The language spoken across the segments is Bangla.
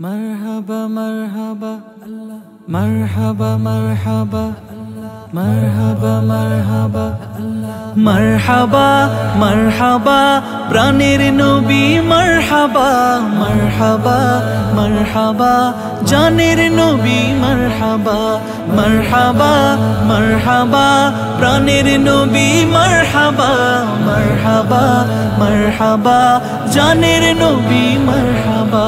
مرحبا مرحبا الله مرحبا مرحبا مرحبا مرحبا مرحبا مرحبا প্রাণের নবী মারহাবা মারহাবা মারহাবা জানের নবী মারহাবা মারহাবা মারহাবা প্রাণের নবী মারহাবা মারহাবা মারহাবা জানের নবী মারহাবা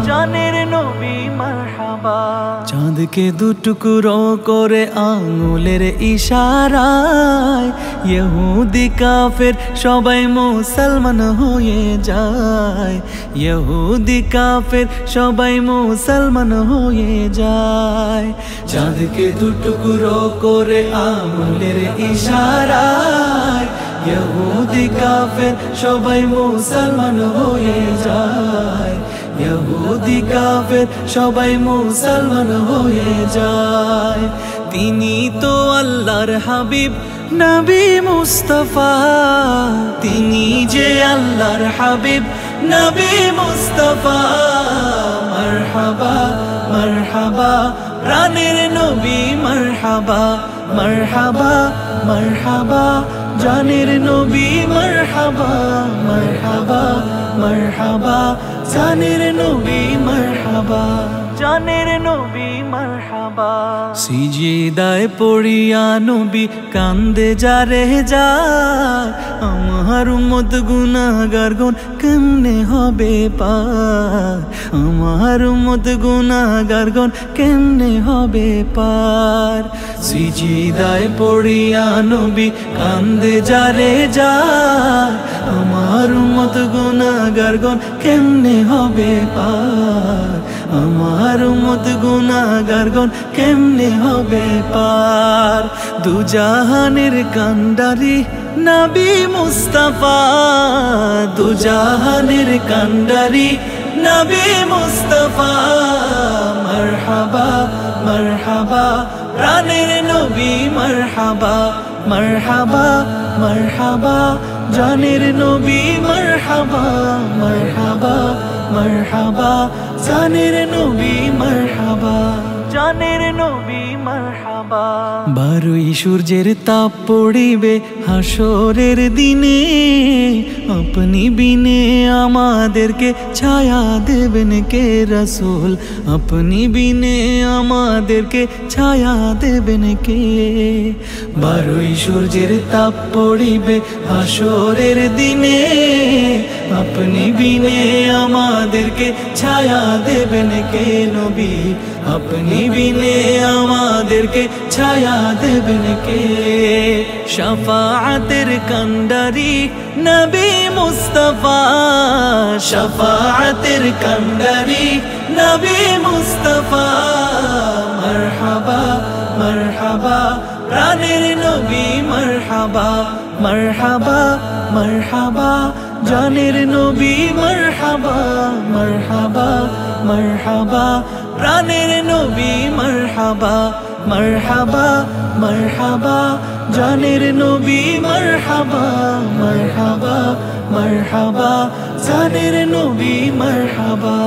জানের নবী মারহাবা চাঁদকে দুটুকরো করে আঙুলের ইশারায় ইহুদি কাফের সবাই মুসলমান হয়ে যায় ইহুদি কাফের সবাই মুসলমান হয়ে যায় চাঁদকে দুটুকরো করে আঙুলের ইশারায় ইহুদি কাফের সবাই মুসলমান হয়ে যায় ইহুদি কাফের সবাই মুসলমান হয়ে যায় তিনি তো আল্লাহর হাবিব নবী মুস্তাফা তিনি যে আল্লাহর হাবিব নবী মুস্তাফা মারহাবা মারহাবা প্রাণের নবী মারহাবা মারহাবা মারহাবা জানের নবী মারহাবা মারহাবা মারহাবা জানের নবী মারহাবা জানের নবী মারহাবা সিজদায় পড়িয়া নবী কান্দে যারে যায় আমার উম্মত গুনাহগার গণ কেমনে হবে পার আমার উম্মত গুনাহগার গণ কেমনে হবে পার সিজদায় পড়িয়া নবী কান্দে যারে যায় আমার উম্মত গুনাহগার গণ কেমনে হবে পার আমার উম্মত গুনাহগার গণ কেমনে হবে পার দুজাহানের কান্ডারি নবী মুস্তাফা দুজাহানের কান্ডারি নবী মুস্তাফা মারহাবা মারহাবা প্রাণের নবী মারহাবা মারহাবা মারহাবা জানের নবী মারহাবা মারহাবা মারহাবা জানের নবী মারহাবা জানের নবী মারহাবা বারোই সূর্যের তাপ পড়িবে হাসরের দিনে আপনি বিনে আমাদেরকে ছায়া দেবেন কে রাসূল আপনি বিনে আমাদেরকে ছায়া দেবেন কে বারোই সূর্যের তাপ পড়িবে হাসরের দিনে আপনি বিনে আমাদেরকে ছায়া দেবেন কে নবী আপনি বিনে আমাদেরকে ছায়া দেবেন কে শাফাআতের কান্ডারি নবী মুস্তাফা শাফাআতের কান্ডারি নবী মুস্তাফা মারহাবা মারহাবা প্রাণের নবী মারহাবা মারহাবা মারহাবা জানের নবী মারহাবা মারহাবা মারহাবা প্রাণের নবী মারহাবা মারহাবা মারহাবা জানের নবী মারহাবা মারহাবা মারহাবা জানের নবী মারহাবা।